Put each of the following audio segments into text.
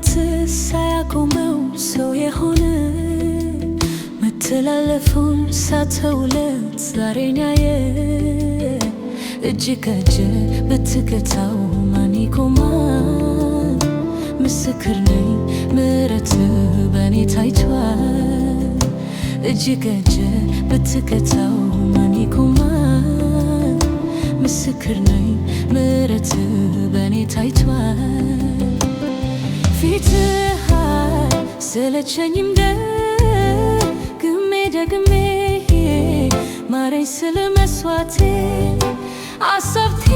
ሞት ሳያቆመው ሰው የሆነ መተላለፉን ሳተውለት ዛሬን ያየ እጅ ከእጅ ብትገታው ማን ይቆማል? ምስክር ነኝ ምሕረት በኔ ታይቷል። እጅ ከእጅ ብትገታው ማን ይቆማል? ምስክር ነኝ ምሕረት በኔ ታይቷል። ፊትህ ሰለቸኝም ደግሜ ማረኝ ስለ መስዋዕቴ አሰብቴ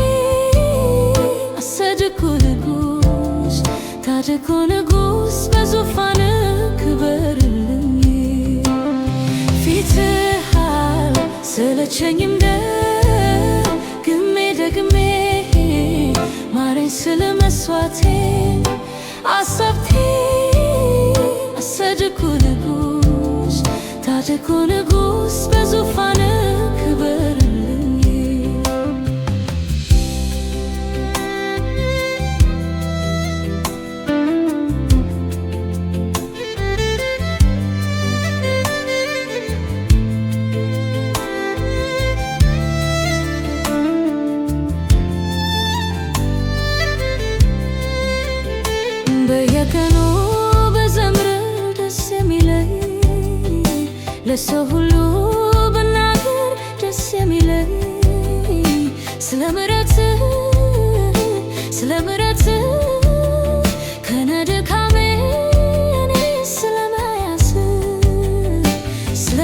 አሰድኩ ንጉሥ ታድኩ ንጉሥ በዙፋን ክበርልኝ። ፊትህ ሰለቸኝም ደግሜ ማረኝ ስለ መስዋዕቴ አሰብቴ አሰድኩ ንጉሥ ታድኩ ንጉሥ በዙፋን ክበርልኝ። በየቀኑ በዘምር ደስ የሚለኝ ለሰው ሁሉ ብናገር ደስ የሚለኝ ስለ ምሕረትህ ከነድካሜ እኔ ስለማያስብ ስለ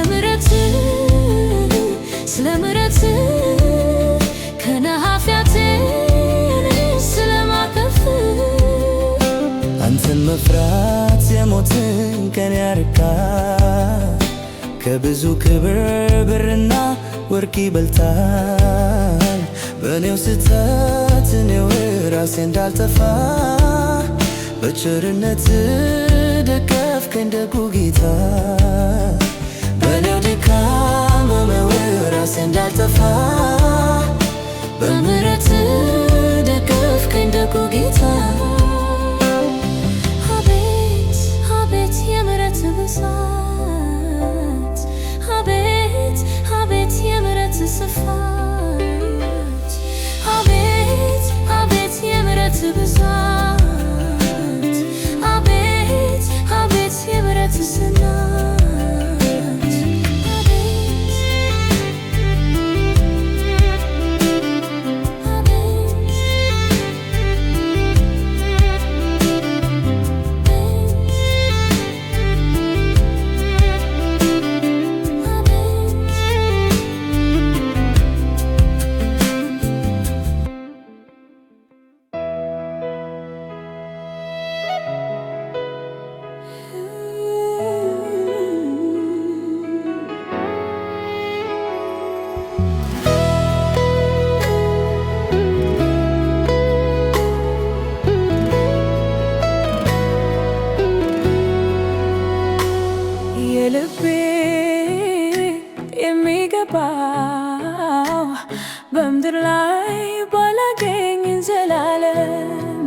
ምሕረትህ ከነኃጢአቴ እኔ ስለማከፍር አንተን መፍራት የሞትን ቀን ያርቃል። ከብዙ ክብር ብርና ወርቅ ይበልጣል። በእኔው ስህተት እኔው ራሴ እንዳልጠፋ በቸርነት ደገፍከኝ ደጉ ጌታ። በእኔው ድካም ራሴ እንዳልጠፋ በምሕረት ደገፍከኝ ደጉ ጌታ። አቤት የምሕረት ብዛት አቤት የምሕረት ስፋት አቤት የምሕረት ብዛት አቤት የምሕረት ጽናት የልቤ የሚገባው በምድር ላይ ባላገኝ ዘላለም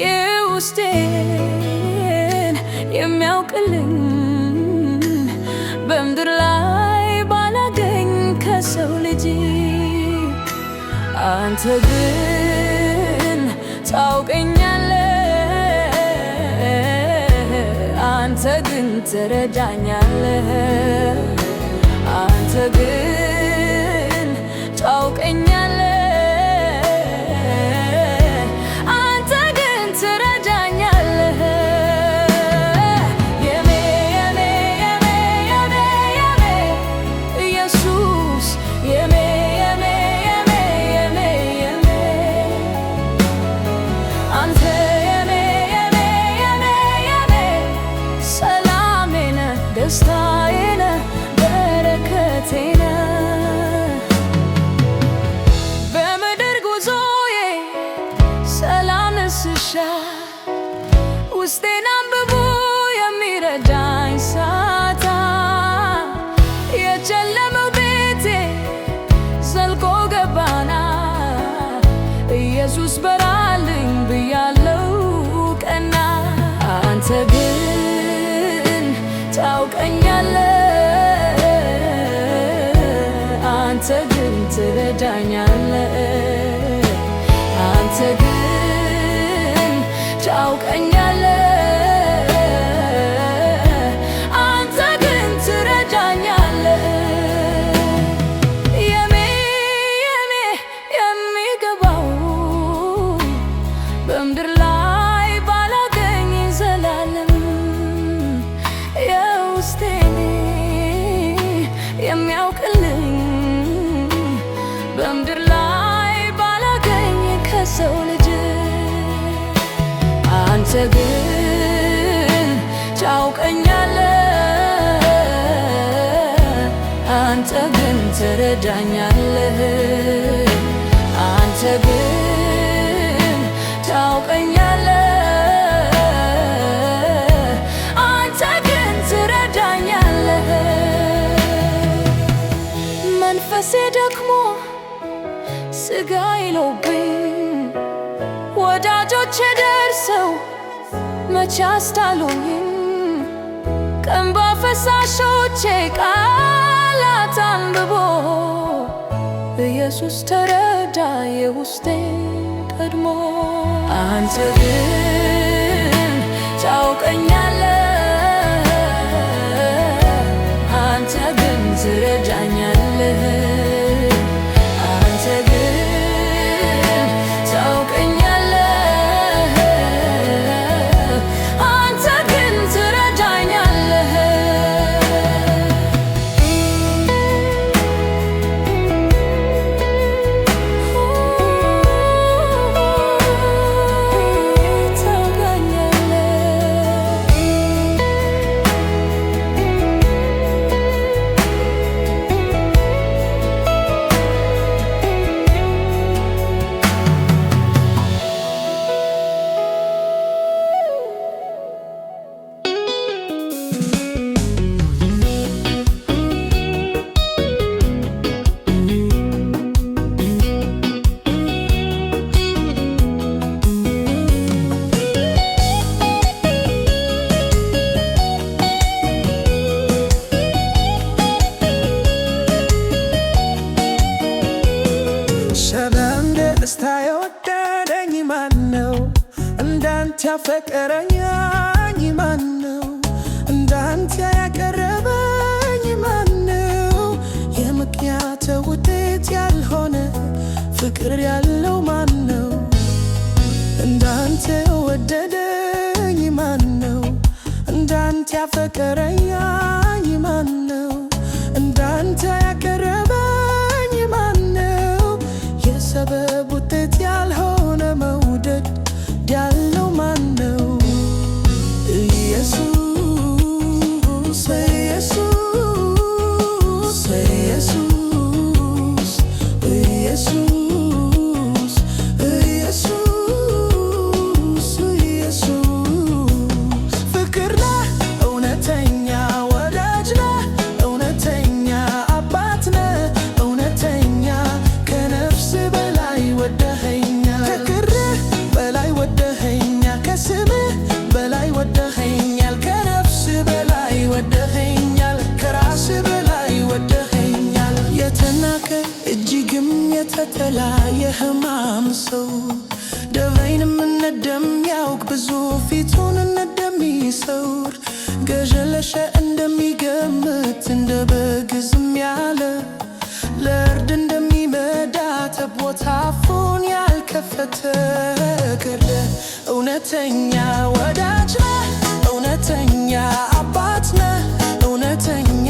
የውስጤን የሚያውቅልኝ በምድር ላይ ባላገኝ ከሰው ልጅ አንተ ግን ታውቀኛለህ። አንተ ግን ትረዳኛለህ። አንተ ግን ታውቀኛለህ። አንተ ግን ትረዳኛለህ። የኔ ኢየሱስ የኔ አንተ ደስታዬ ነህ በረከቴ ነህ። በምድር ጉዞዬ ሰላምን ስሻ ውስጤን አንብቦ የሚረዳኝ ሳጣ የጨለመው ቤቴ ዘልቆ ገባና ኢየሱስ በራልኝ ብያለው ቀና ትረዳኛለህ አንተ ግን ታውቀኛለህ አንተ ግን ትረዳኛለህ የሚገባው በምድር ላይ ባላገኝ ዘላለም የውስጤን የሚያውቅልኝ በምድር ላይ ባላገኝ ከሰው ልጅ አንተ ግን ታውቀኛለህ አንተ ግን ትረዳኛለህ አንተ ግን ታውቀኛለህ አንተ ግን ትረዳኛለህ መንፈሴ ደክሞ ስጋ ይሎብኝ ወዳጆቼ ደርሰው መቼ አስታሉኝ ከእንባ ፈሳሾቼ ቃላት አንብቦ ኢየሱስ ተረዳ የውስጤን ቀድሞ አንተ ግን ታውቀኛለህ አንተ ግን ትረዳኛለህ አንተ ግን ታውቀኛለህ አንተ ግን ትረዳኛለህ ደስታ የወደደኝ ማነው? እንዳንተ ያፈቀረኝ ማነው? እንዳንተ ያቀረበኝ ማነው? የምክንያት ውጤት ያልሆነ ፍቅር ያለው ማነው? እንዳንተ ወደደኝ ማነው? እንዳንተ ያፈቀረኝ ማነው? እንዳንተ ያቀረበኝ ማነው? የሰበብ ውጤት ያልሆነ መውደድ ያለው ማነው? ኢየሱስ ኢየሱስ ኢየሱስ ኢየሱስ ኢየሱስ ኢየሱስ ፍቅር ነህ እውነተኛ ወዳጅ ነህ እውነተኛ አባት ነህ እውነተኛ ከነፍስ በላይ ወደኸኛል ከክርህ በላይ ወደኸኛል ከስምህ በላይ ወደኸኛል ከነፍስ በላይ ወደኸኛል ከራስህ በላይ ወደኸኛል የተናቀ እጅግም የተጠላ የሕማም ሰው ደዌንም እንደሚያውቅ ብዙ ፊቱን እንደሚሰውር ገዠለሸ እንደሚገምት እንደ በግ ዝም ያለ ለእርድ እንደሚመዳ ጠቦት አፉን ያልከፈተ ገድለ እውነተኛ ወዳጅ ነህ እውነተኛ አባት ነህ እውነተኛ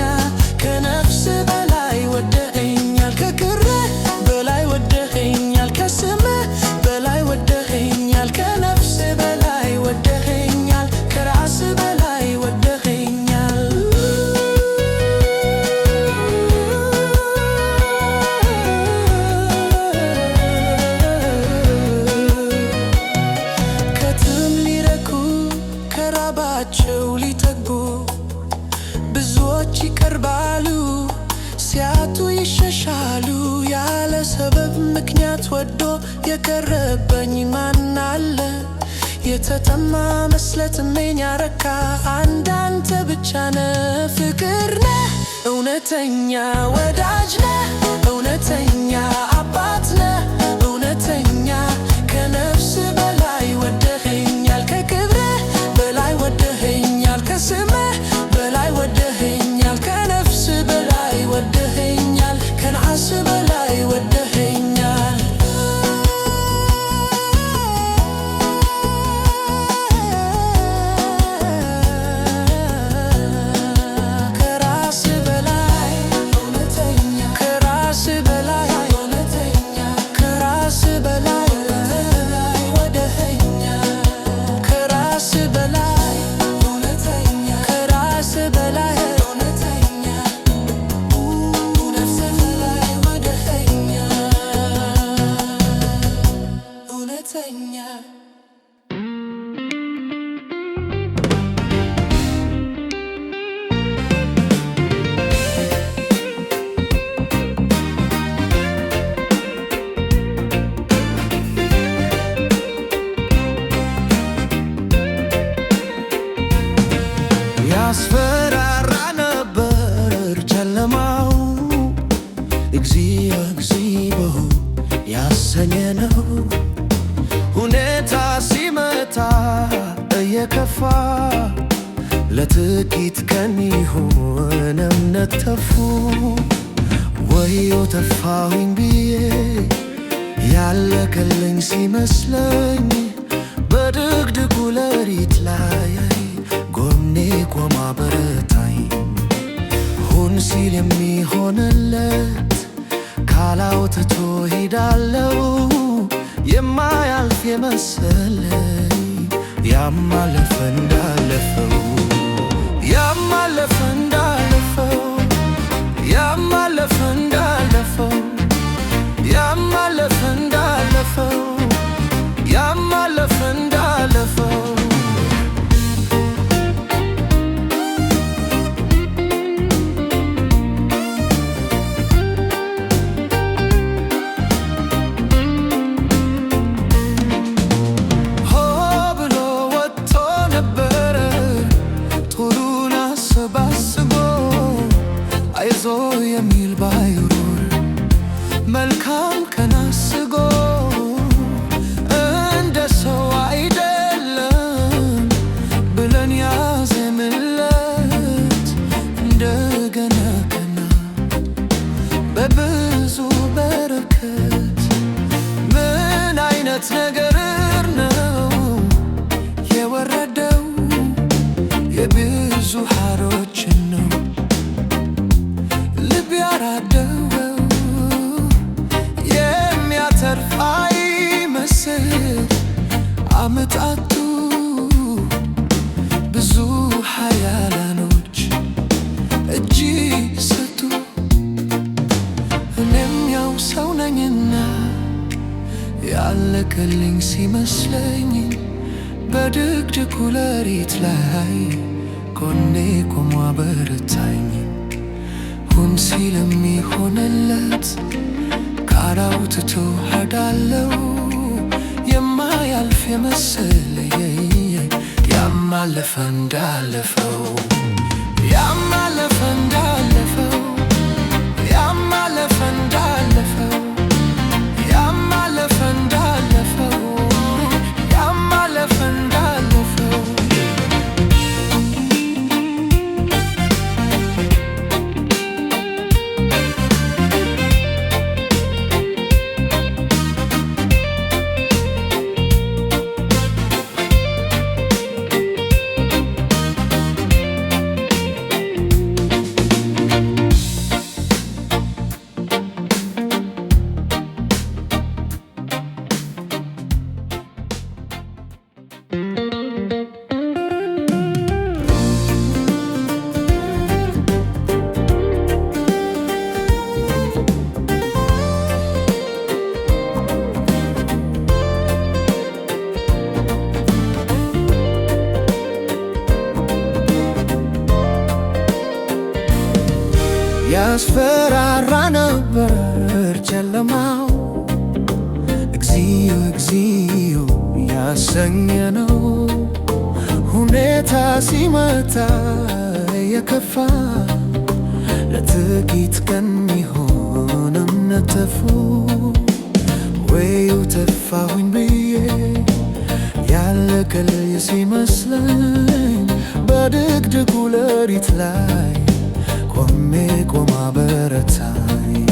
ከነፍስ በላይ ወደኸኛል ከክርህ በላይ ወደኸኛል ከስምህ በላይ ወደኸኛል ከነፍስ በላይ ወደኸኛል ከራስህ በላይ ወደኸኛል ከጥም ሊረኩ ከራባቸው ሊጠግቡ ብዙዎች ይቀርባሉ ሲያጡ ይሸሻሉ ያለ ሰበብ ምክንያት ወዶ የቀረበኝ ማን አለ? የተጠማ መስለት ምን ያረካ አንዳንተ ብቻ ነህ ፍቅር ነህ እውነተኛ ወዳጅ ነህ እውነተኛ ያሰኘ ነው። ሁኔታ ሲመታ እየከፋ ለጥቂት ቀን ይሁን እምነት ተፉ። ወዮ ተፋሁኝ ብዬ ያለቀልኝ ሲመስለኝ በድቅድቁ ሌሊት ላይ ጎኔ ቆማ በረታኝ። ሁን ሲል የሚሆንለት ካላው ትቶ ሄዳለው የማያልፍ የመሰለኝ ያማለፈ እንዳለፈው ያማለፈ እንዳለፈው ያማለፈ እንዳለፈው ያማለፈ እንዳለፈው ያማለፈ እንዳለፈው አይዞ የሚል ባይኖር መልካም ቀን አስጎ እንደ ሰው አይደለም ብለን ያዘንለት እንደገና ቀና በብዙ በረከት። ምን አይነት ነገር ነው የወረደው የብዙ ሐሮችን ነው ያራደው የሚያተርፍ አይመስል አመጣጡ ብዙ ኃያላኖች እጅ ሰጡ። እኔም ያው ሰው ነኝና ያለቀልኝ ሲመስለኝ በድቅድቁ ሌሊት ላይ ጎኔ ቆሞ አበረታኝ። ሁን ሲል የሚሆንለት ካራው ትቶ ሄዳለው የማያልፍ የመሰለኝ ያማለፈ እንዳለፈው ያማለፈ እንዳለፈው ያማለፈ እንዳለፈው ያማለፈ እንዳለፈው ያማለፈ እንዳለፈው ያስፈራራ ነበር ጨለማው እግዚኦ እግዚኦ ያሰኘ ነው። ሁኔታ ሲመታ የከፋ ለጥቂት ቀን ይሆን እምነት ተፉ። ወዮ ተፋሁኝ ብዬ ያለቀልኝ ሲመስለኝ በድቅድቁ ሌሊት ላይ ቆማ በረታኝ።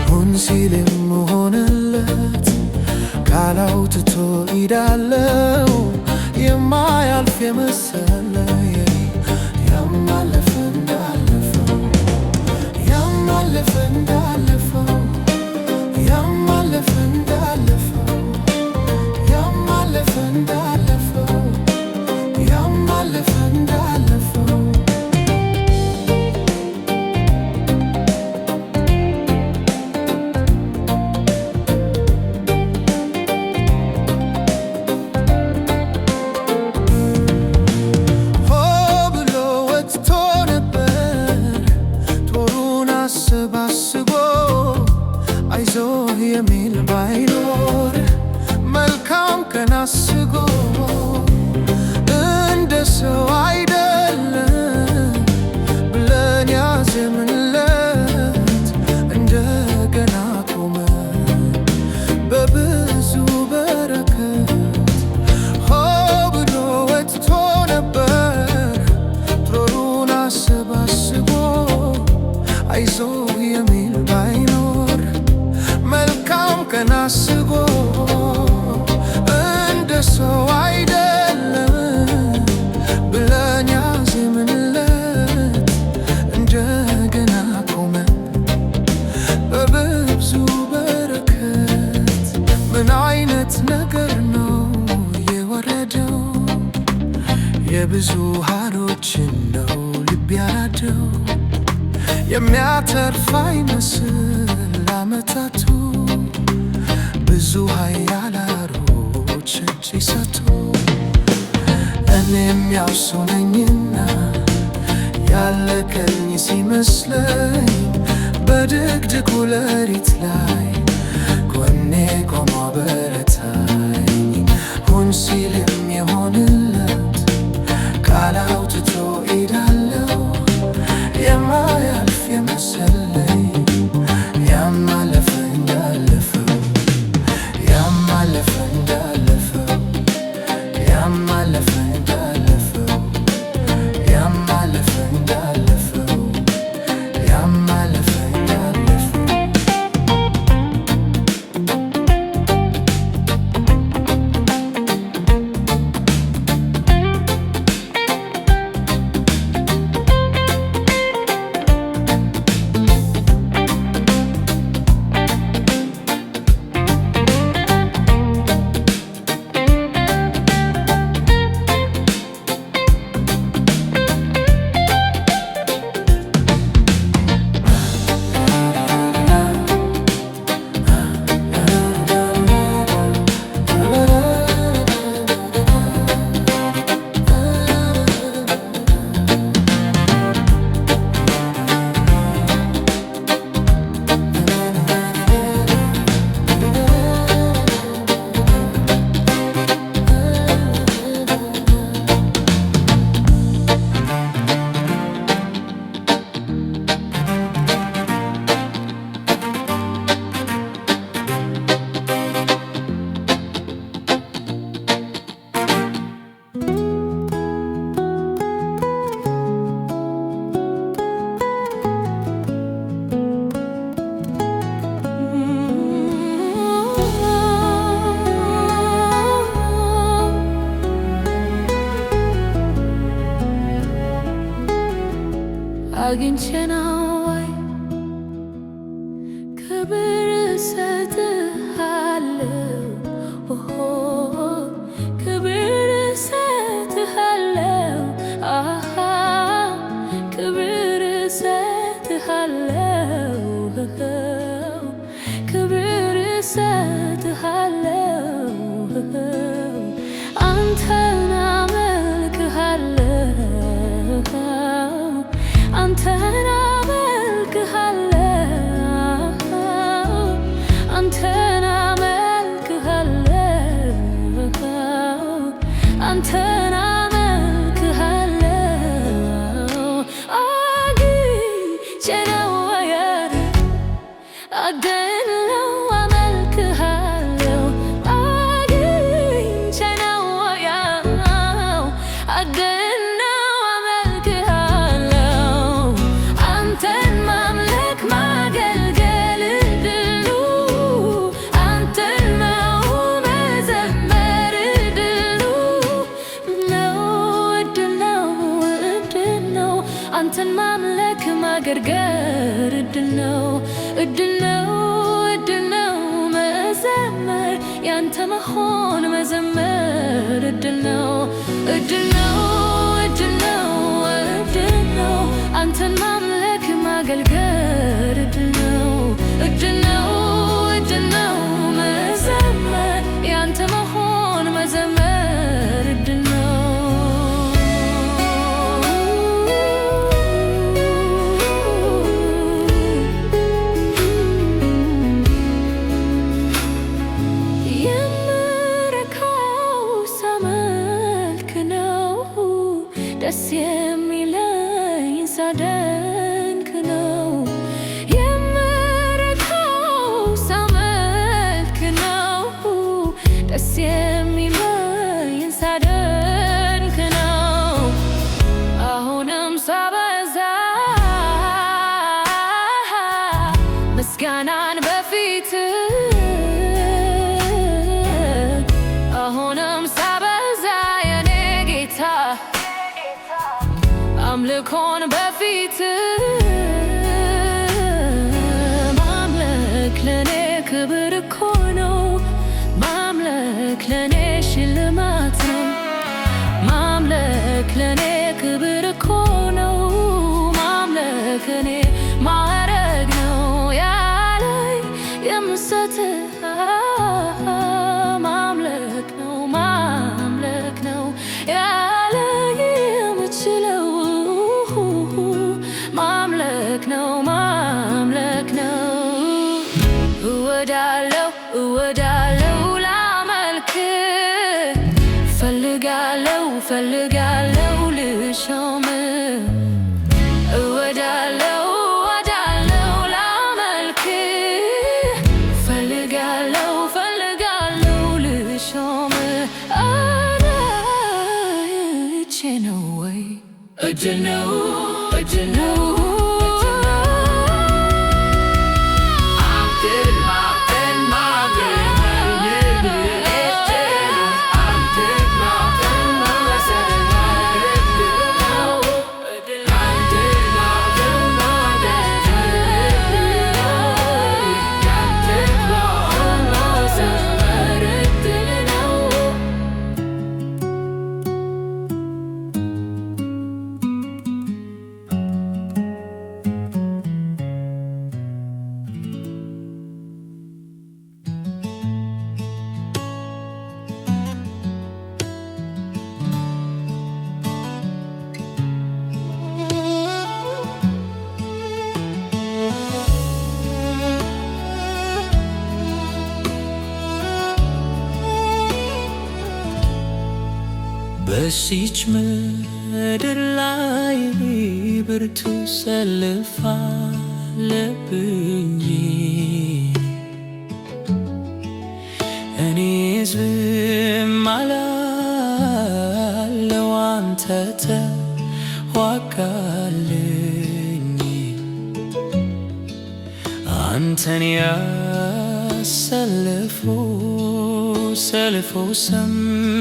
ሁን ሲል የምሆንለት ካላው ትቶ ሄዳለው የማያልፍ የመሰለኝ ያማለፈ እንዳለፈው ያማለፈ እንዳለፈው ያማለፈ እንዳለፈው ያማለፈ እንዳለፈው ያማለፈ እንዳለፈው የሚል ባይኖር መልካም ቀን አስጎ እንደ ሰው አይደለም ብለን ያዘንለት እንደገና ቆመ አስጎ እንደ ሰው አይደለም ብለን ያዜምንለት እንደገና ቆመ በብዙ በረከት። ምን አይነት ነገር ነው የወረደው? የብዙሃኖችን ነው ልብ ያራደው። የሚያተርፍ አይመስል ዓመታቱ ብዙ ኃያላኖች እጅ ሲሰጡ። እኔም ያው ሰው ነኝና ያለቀኝ ሲመስለኝ በድቅድቁ ሌሊት ላይ ጎኔ ቆሞ አበረታኝ። ሁን ሲልም የሆንለት ቃል አውጥቶ ሄዳለው። የማያልፍ የመሰለኝ ያማለፈ እንዳለፈው ያማለፈ እንዳለፈው ያማለፈ እንዳለፈው ያማለፈ እንዳለፈው ያማለፈ እንዳለፈው አግኝቼ ነው ወይ ክብር እሰጥሃለሁ፣ ክብር እሰጥሃለሁ፣ ክብር እሰጥሃለሁ፣ ክብር እሰጥሃለሁ። አንተን አመልክሃለሁ፣ አንተን አመልክሃለሁ፣ አንተን አመልክሃለሁ፣ አንተን አመልክሃለሁ። አግኝቼ ነው ወይ አገኘሁ አመልክሃለሁ። አግኝቼ ነው ወይ አገኘሁ አንተን ማምለክ ማገልገል እድል ነው፣ እድል ነው፣ እድል ነው። መዘመር ያንተ መሆን መዘመር እድል ነው፣ እድል ነው፣ እድል ነው፣ እድል ነው። አንተን ማምለክ ማገልገል እድል ነው፣ እድል ነው፣ እድል ነው። መዘመር ያንተ መሆን መዘመር እድል ነው። ደስ የሚለኝ ሳደንቅ ነው የምረካው ፊት ማምለክ ለኔ ክብር እኮ ነው። ማምለክ ለኔ ሽልማት ነው። ማምለክ ለኔ ክብር እኮ ነው። ማምለክ ለኔ ማዕረግ ነው። ያለኝ የምሰጥህ ማምለክ ነው። ማምለክ ነው ያለኝ የምችለው ማምለክ ነው። ማምለክ ነው። እወዳለሁ ላመልክ ፈልጋለሁ ልሾም እወዳለሁ ላመልክ ፈልጋለሁ ልሾም እጄ ነው ወይ እጄ ነው በዚች ምድር ላይ ብርቱ ሰልፍ አለብኝ። እኔ ዝም አላለው አንተ ተዋጋልኝ። አንተን ያሰለፉ ሰልፉ ሰምሮላቸው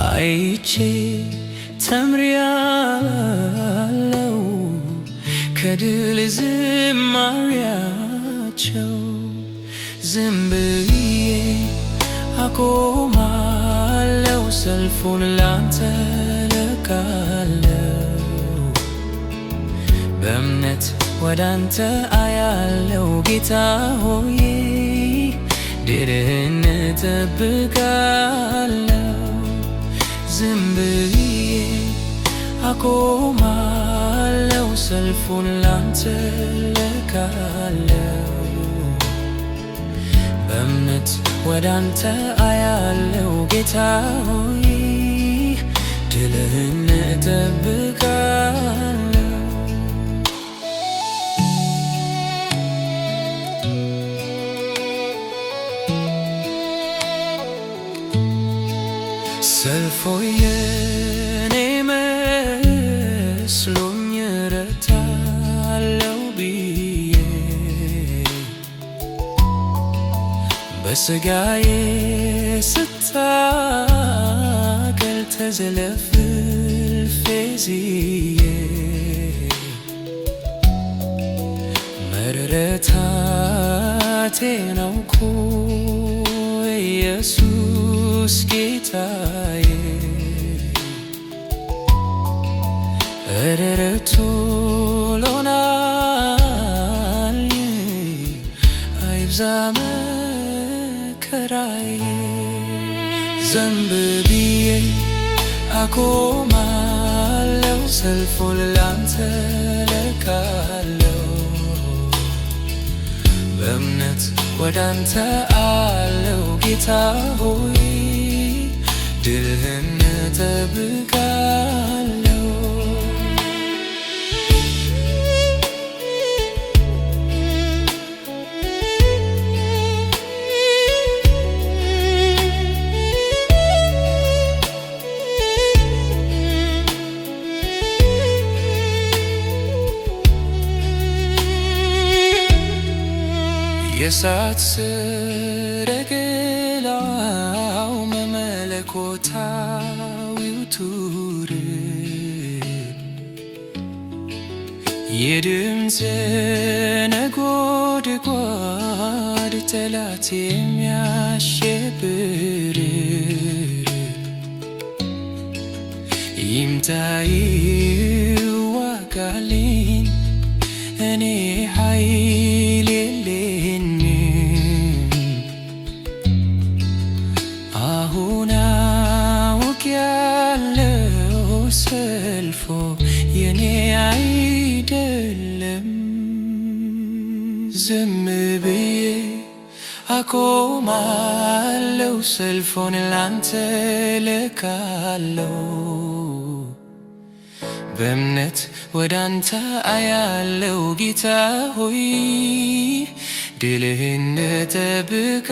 አይቼ ተምሬያለሁ ከድል ዝማሬያቸው። ዝም ብዬ አቆማለሁ ሰልፉን ላንተ ለቃለሁ በእምነት ወዳንተ አያለው ጌታ ሆይ ድልህን እጠብቃለሁ። ዝም ብዬ አቆማለሁ ሰልፉን ላንተ ለቃለሁ በእምነት ወዳንተ አያለው ጌታ ሆይ ድልህን እጠብቃለሁ። ሰልፉ የኔ መስሎኝ እረታለሁ ብዬ በሥጋዬ ስታገል ተዘለፍልፌዝዬ መረታቴን አውቆ ኢየሱስ ጌታዬ ረድቶኛል አይብዛ መከራዬ። ዘንብ ብዬ አቆማለሁ ሰልፉን ላንተ ለቃለሁ በእምነት ወዳንተ አለው ጌታ ሆይ ድልህን እጠብቃለሁ። የእሳት ሰረገላው መለኮታዊው ቱር የድምፅ ነጎድጓድ ጠላት የሚያሸብር ይምታ ይዋጋልኝ እኔ ኃይል የለኝም። አሁን አውቄያለሁ ሰልፉ የኔ አይደለም። ዝም ብዬ አቆማለሁ ሰልፉን ላንተ ልካለሁ። በእምነት ወደ አንተ አያለው ጌታ ሆይ ድልህን እጠብቃለሁ።